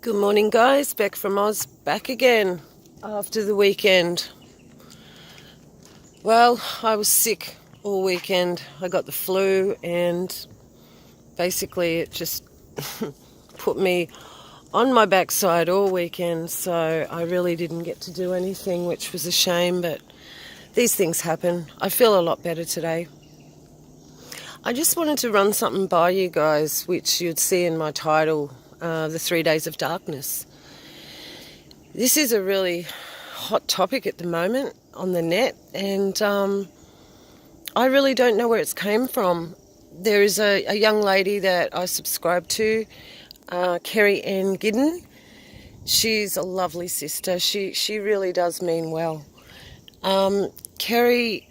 Good morning, guys. Beck from Oz, back again after the weekend. Well, I was sick all weekend. I got the flu and basically it just put me on my backside all weekend, so I really didn't get to do anything, which was a shame, but these things happen. I feel a lot better today. I just wanted to run something by you guys, which you'd see in my title, The 3 Days of Darkness. This is a really hot topic at the moment on the net, and I really don't know where it's came from. There is a young lady that I subscribe to, Kerry Ann Giddens. She's a lovely sister. She really does mean well. Kerry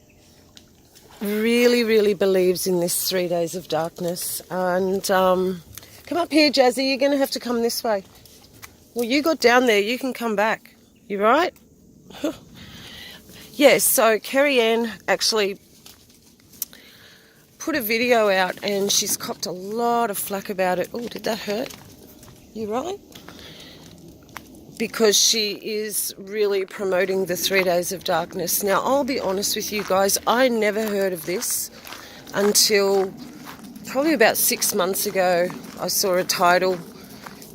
really believes in this 3 days of darkness. And come up here, Jazzy. You're going to have to come this way. Well, you got down there. You can come back. You right? Yes, so Kerry Ann actually put a video out and she's copped a lot of flack about it. Oh, did that hurt? You right? Because she is really promoting the 3 days of darkness. Now, I'll be honest with you guys, I never heard of this until probably about 6 months ago. I saw a title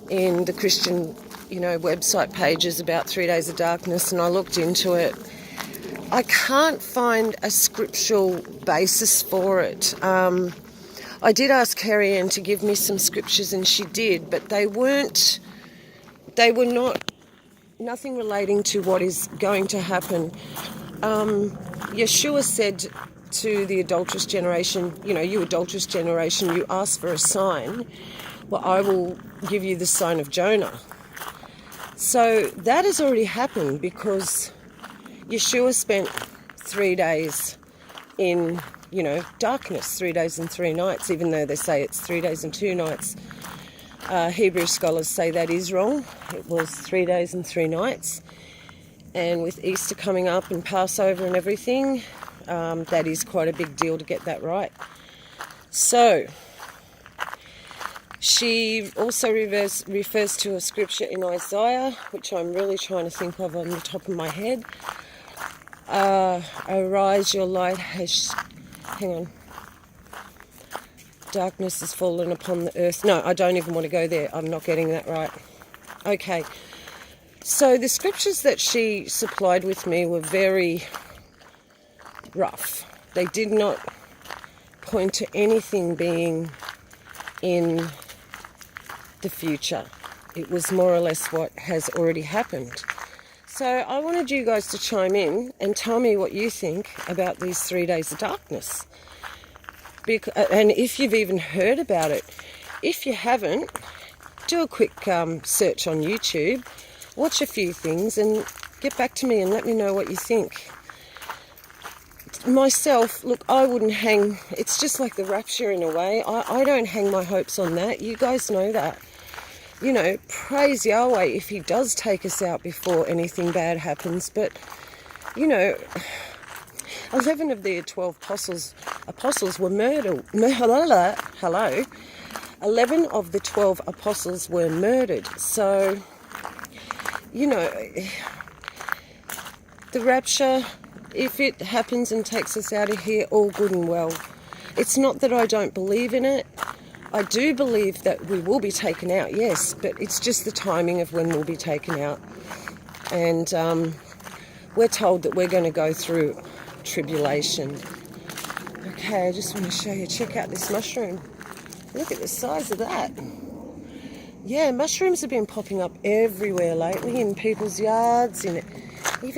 in the Christian, website pages about 3 days of darkness, and I looked into it. I can't find a scriptural basis for it. I did ask Kerry Ann to give me some scriptures, and she did, but they were nothing relating to what is going to happen. Yeshua said to the adulterous generation, you adulterous generation, you ask for a sign. Well, I will give you the sign of Jonah. So that has already happened because Yeshua spent 3 days in, darkness, 3 days and 3 nights, even though they say it's 3 days and 2 nights. Hebrew scholars say that is wrong. It was 3 days and 3 nights. And with Easter coming up and Passover and everything, that is quite a big deal to get that right. So, she also refers to a scripture in Isaiah, which I'm really trying to think of on the top of my head. Arise, your light has... Hang on. Darkness has fallen upon the earth. No, I don't even want to go there. I'm not getting that right. Okay. So the scriptures that she supplied with me were very rough. They did not point to anything being in the future. It was more or less what has already happened. So I wanted you guys to chime in and tell me what you think about these 3 days of darkness. And if you've even heard about it. If you haven't, do a quick search on YouTube, watch a few things and get back to me and let me know what you think. Myself, look, I wouldn't hang, it's just like the rapture in a way. I don't hang my hopes on that. You guys know that. Praise Yahweh if he does take us out before anything bad happens. But, 11 of the 12 apostles were murdered. Hello. 11 of the 12 apostles were murdered. So, the rapture, if it happens and takes us out of here, all good and well. It's not that I don't believe in it. I do believe that we will be taken out, yes, but it's just the timing of when we'll be taken out. And we're told that we're going to go through tribulation. Okay, I just want to show you. Check out this mushroom. Look at the size of that. Yeah, mushrooms have been popping up everywhere lately, in people's yards, even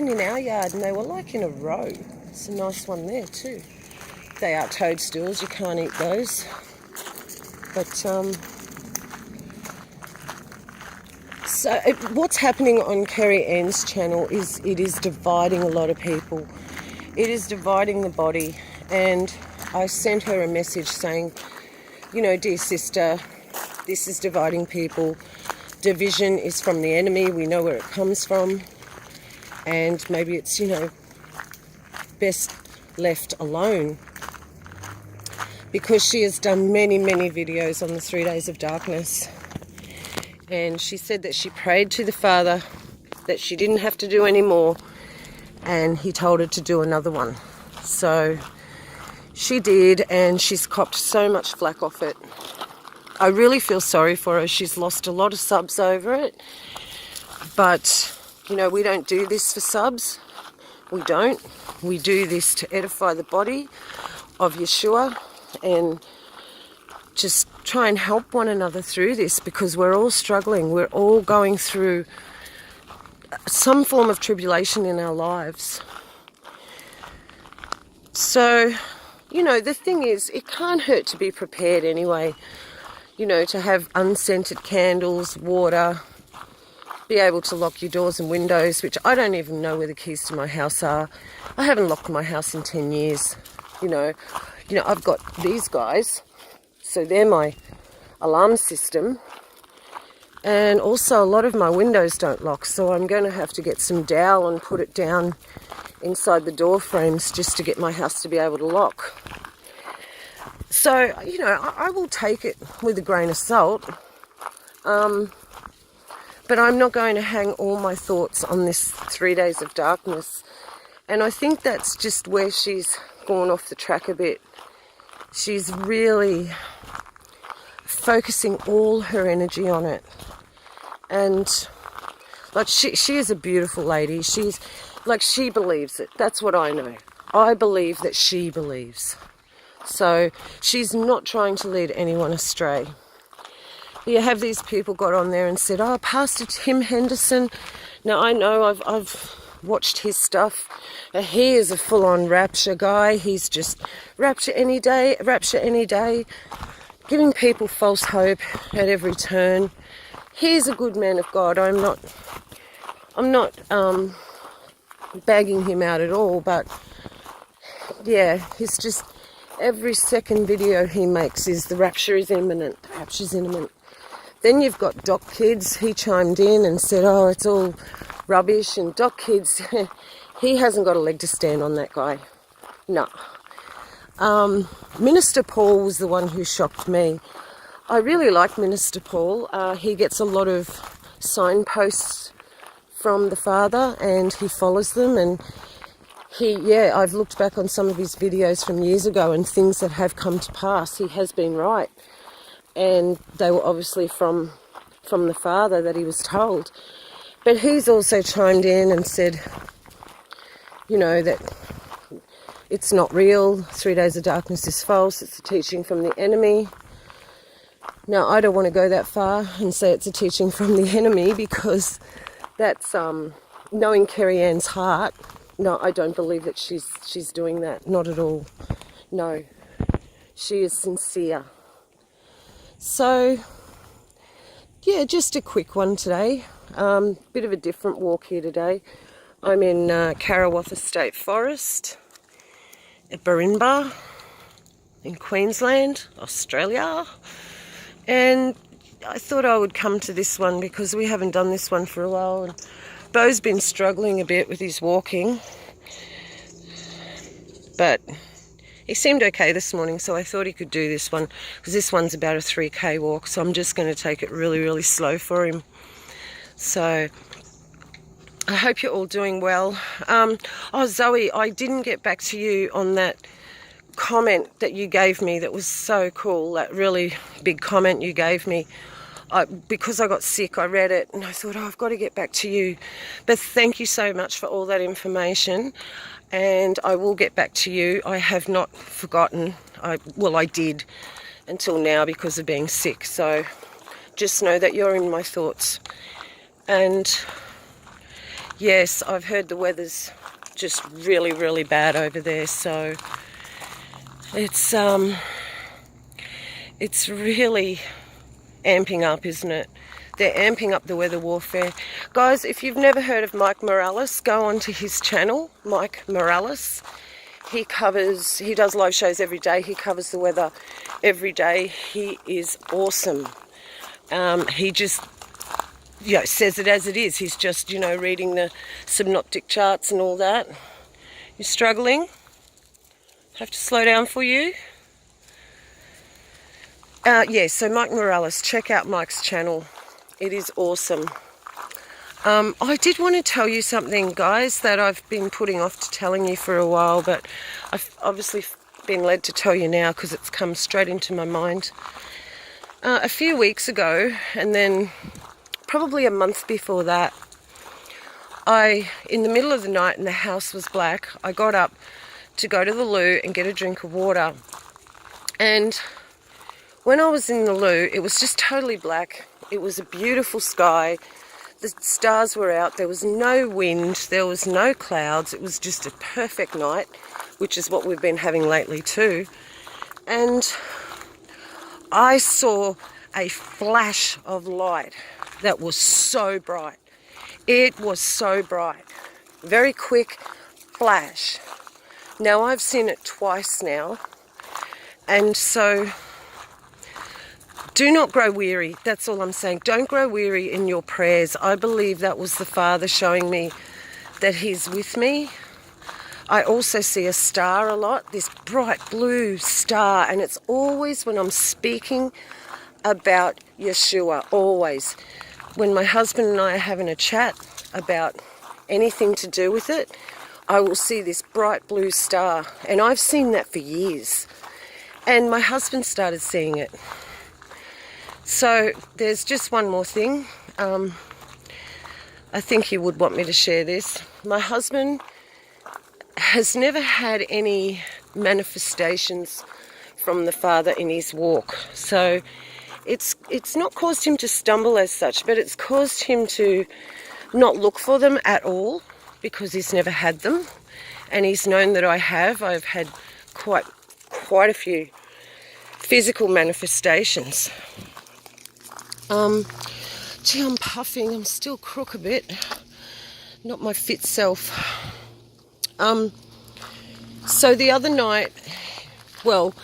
in our yard, and they were like in a row. It's a nice one there too. They are toadstools, you can't eat those. But so what's happening on Kerry Ann's channel is it is dividing a lot of people. It is dividing the body, and I sent her a message saying, dear sister, this is dividing people. Division is from the enemy. We know where it comes from. And maybe it's, best left alone. Because she has done many videos on the 3 days of darkness. And she said that she prayed to the Father that she didn't have to do any more, and he told her to do another one. So she did, and she's copped so much flack off it. I really feel sorry for her. She's lost a lot of subs over it. But, you know, we don't do this for subs. We don't. We do this to edify the body of Yeshua and just try and help one another through this, because we're all struggling. We're all going through some form of tribulation in our lives. So, you know, the thing is, it can't hurt to be prepared anyway. You know, to have unscented candles, water, be able to lock your doors and windows, which I don't even know where the keys to my house are. I haven't locked my house in 10 years. You know, I've got these guys, so they're my alarm system. And also a lot of my windows don't lock, so I'm going to have to get some dowel and put it down inside the door frames just to get my house to be able to lock. So, you know, I will take it with a grain of salt. But I'm not going to hang all my thoughts on this 3 days of darkness. And I think that's just where she's gone off the track a bit. She's really focusing all her energy on it. And like she is a beautiful lady. She's like, she believes it. That's what I know. I believe that she believes. So she's not trying to lead anyone astray. You have these people got on there and said, oh, Pastor Tim Henderson. Now, I know I've watched his stuff. He is a full-on rapture guy. He's just rapture any day, giving people false hope at every turn. He's a good man of God. I'm not bagging him out at all, but yeah, he's just, every second video he makes is the rapture is imminent, the rapture's imminent. Then you've got Doc Kids. He chimed in and said, oh, it's all rubbish. And Doc Kids, he hasn't got a leg to stand on, that guy. No. Minister Paul was the one who shocked me. I really like Minister Paul. He gets a lot of signposts from the Father and he follows them. And I've looked back on some of his videos from years ago and things that have come to pass. He has been right. And they were obviously from the Father that he was told. But he's also chimed in and said, you know, that it's not real. 3 days of darkness is false. It's a teaching from the enemy. Now, I don't want to go that far and say it's a teaching from the enemy, because that's knowing Kerry Ann's heart. No, I don't believe that she's doing that. Not at all. No. She is sincere. So, yeah, just a quick one today. Bit of a different walk here today. I'm in Karawatha State Forest at Barinba in Queensland, Australia. And I thought I would come to this one because we haven't done this one for a while. And Beau's been struggling a bit with his walking, but he seemed okay this morning, so I thought he could do this one, because this one's about a 3K walk, so I'm just going to take it really, really slow for him. So I hope you're all doing well. Oh, Zoe, I didn't get back to you on that comment that you gave me that was so cool, that really big comment you gave me. Because I got sick, I read it and I thought, oh, I've got to get back to you. But thank you so much for all that information. And I will get back to you. I have not forgotten. I did until now because of being sick. So just know that you're in my thoughts. And yes, I've heard the weather's just really, really bad over there. So it's really amping up, isn't it? They're amping up the weather warfare. Guys, if you've never heard of Mike Morales, go onto his channel, Mike Morales. He does live shows every day. He covers the weather every day. He is awesome. He just, says it as it is. He's just, reading the synoptic charts and all that. You're struggling? Have to slow down for you? So Mike Morales, check out Mike's channel. It is awesome. I did want to tell you something, guys, that I've been putting off to telling you for a while, but I've obviously been led to tell you now because it's come straight into my mind. A few weeks ago, and then probably a month before that, in the middle of the night and the house was black, I got up to go to the loo and get a drink of water. And when I was in the loo, it was just totally black. It was a beautiful sky. The stars were out. There was no wind. There was no clouds. It was just a perfect night, which is what we've been having lately too. And I saw a flash of light that was so bright. It was so bright. Very quick flash. Now I've seen it twice now. And so do not grow weary. That's all I'm saying. Don't grow weary in your prayers. I believe that was the Father showing me that He's with me. I also see a star a lot, this bright blue star, and it's always when I'm speaking about Yeshua, always. When my husband and I are having a chat about anything to do with it, I will see this bright blue star, and I've seen that for years. And my husband started seeing it. So there's just one more thing. I think he would want me to share this. My husband has never had any manifestations from the Father in his walk. So it's not caused him to stumble as such, but it's caused him to not look for them at all because he's never had them. And he's known that I have. I've had quite a few physical manifestations. Gee, I'm puffing. I'm still crook a bit. Not my fit self. So the other night, well,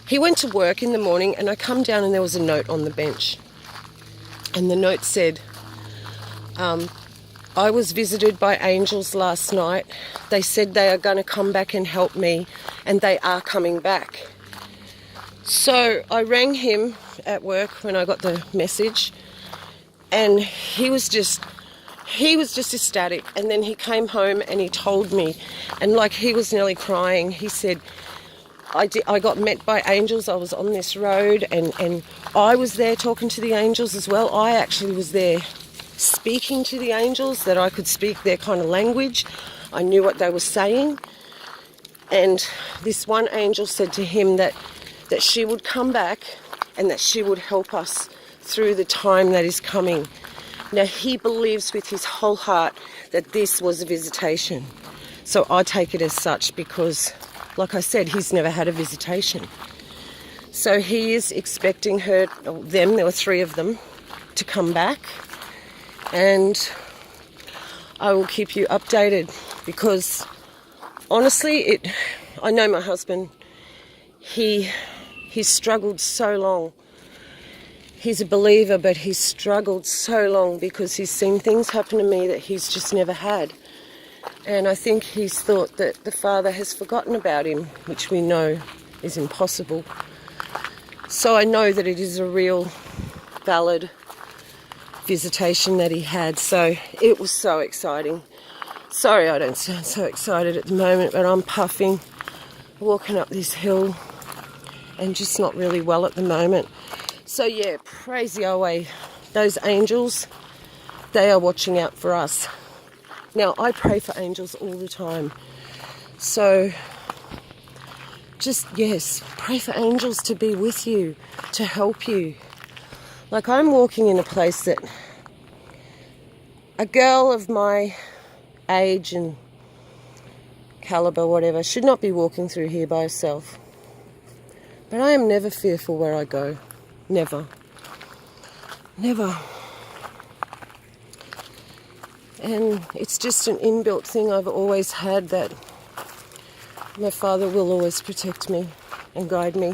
he went to work in the morning and I come down and there was a note on the bench. And the note said, I was visited by angels last night. They said they are going to come back and help me, and they are coming back. So I rang him at work when I got the message, and he was just ecstatic. And then he came home and he told me, and like he was nearly crying. He said, I got met by angels. I was on this road, and I was there talking to the angels as well. I actually was there speaking to the angels, that I could speak their kind of language. I knew what they were saying. And this one angel said to him that she would come back and that she would help us through the time that is coming. Now, he believes with his whole heart that this was a visitation. So I take it as such because, like I said, he's never had a visitation. So he is expecting her, or them, there were 3 of them, to come back. And I will keep you updated because, honestly, I know my husband, he's struggled so long. He's a believer, but he's struggled so long because he's seen things happen to me that he's just never had. And I think he's thought that the Father has forgotten about him, which we know is impossible. So I know that it is a real, valid visitation that he had. So it was so exciting. Sorry I don't sound so excited at the moment, but I'm puffing, walking up this hill, and just not really well at the moment. So yeah, praise Yahweh. Those angels, they are watching out for us. Now, I pray for angels all the time. So just, yes, pray for angels to be with you, to help you. Like, I'm walking in a place that a girl of my age and caliber, whatever, should not be walking through here by herself. But I am never fearful where I go. Never. Never. And it's just an inbuilt thing I've always had, that my Father will always protect me and guide me.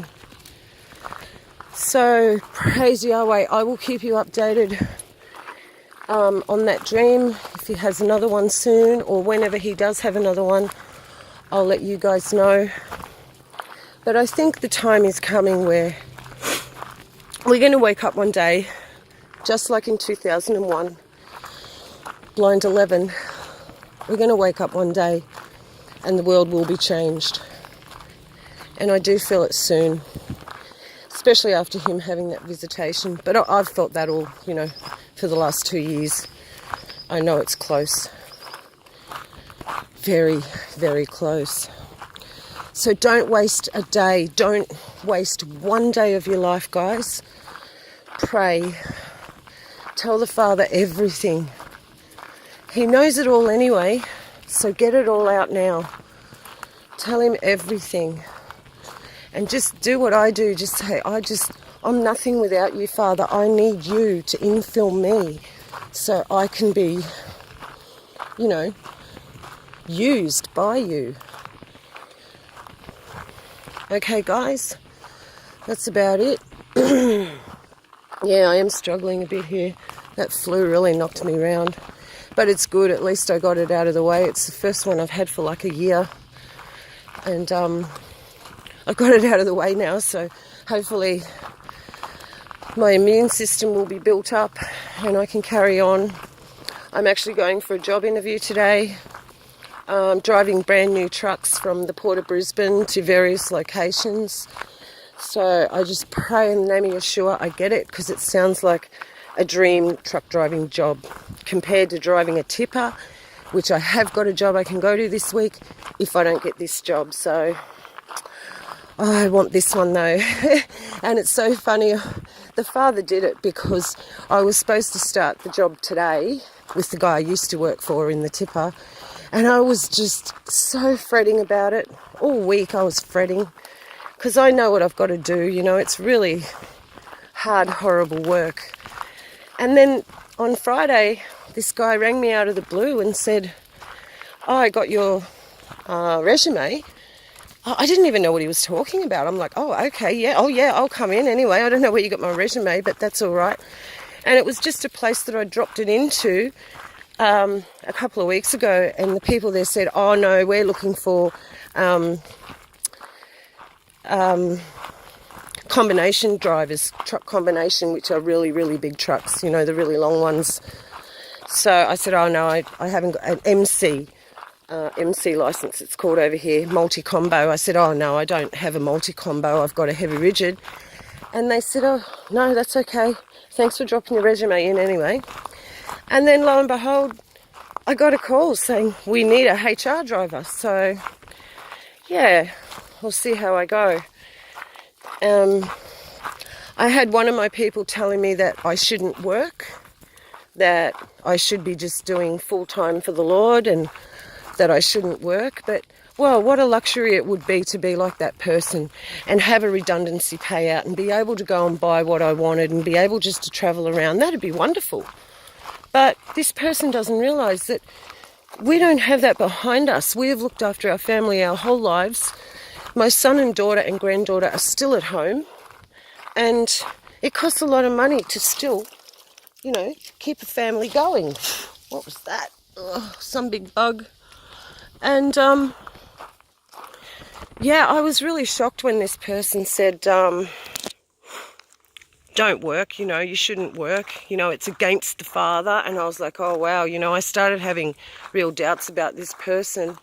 So, praise Yahweh. I will keep you updated on that dream. If he has another one soon, or whenever he does have another one, I'll let you guys know. But I think the time is coming where we're going to wake up one day just like in 2001, Blind 11, we're going to wake up one day and the world will be changed. And I do feel it soon, especially after him having that visitation. But I've felt that all, for the last 2 years. I know it's close. Very, very close. So don't waste a day. Don't waste one day of your life, guys. Pray. Tell the Father everything. He knows it all anyway, so get it all out now. Tell him everything. And just do what I do. Just say, I'm nothing without you, Father. I need you to infill me so I can be, used by you. Okay, guys, that's about it. Yeah, I am struggling a bit here. That flu really knocked me around. But it's good, at least I got it out of the way. It's the first one I've had for like a year. And I've got it out of the way now, so hopefully my immune system will be built up and I can carry on. I'm actually going for a job interview today. Driving brand new trucks from the Port of Brisbane to various locations. So I just pray in the name of Yeshua I get it, because it sounds like a dream truck driving job compared to driving a tipper, which I have got a job I can go to this week if I don't get this job. So I want this one though. And it's so funny, the Father did it because I was supposed to start the job today with the guy I used to work for in the tipper, and I was just so fretting about it. All week I was fretting because I know what I've got to do. It's really hard, horrible work. And then on Friday, this guy rang me out of the blue and said, "Oh, I got your resume." I didn't even know what he was talking about. I'm like, "Oh, okay, yeah. Oh, yeah, I'll come in anyway. I don't know where you got my resume, but that's all right." And it was just a place that I dropped it into a couple of weeks ago, and the people there said, "Oh, no, we're looking for combination drivers, truck combination, which are really, really big trucks, the really long ones." So I said, "Oh, no, I haven't got an MC license, it's called over here, multi-combo." I said, "Oh, no, I don't have a multi-combo, I've got a heavy rigid." And they said, "Oh, no, that's okay. Thanks for dropping your resume in anyway." And then lo and behold, I got a call saying, "We need a HR driver." So, yeah, we'll see how I go. I had one of my people telling me that I shouldn't work, that I should be just doing full-time for the Lord and that I shouldn't work. But, well, what a luxury it would be to be like that person and have a redundancy payout and be able to go and buy what I wanted and be able just to travel around. That'd be wonderful. But this person doesn't realise that we don't have that behind us. We have looked after our family our whole lives. My son and daughter and granddaughter are still at home, and it costs a lot of money to still, keep a family going. What was that? Ugh, some big bug. And, yeah, I was really shocked when this person said, "Don't work, you shouldn't work, it's against the Father." And I was like, oh, wow, I started having real doubts about this person.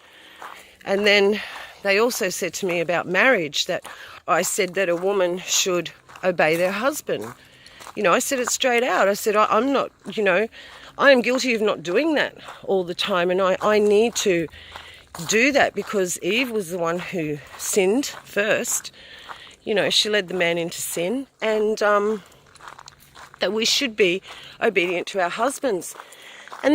And then they also said to me about marriage, that I said that a woman should obey their husband. I said it straight out. I said, I'm not, I am guilty of not doing that all the time. And I need to do that because Eve was the one who sinned first. She led the man into sin. And that we should be obedient to our husbands.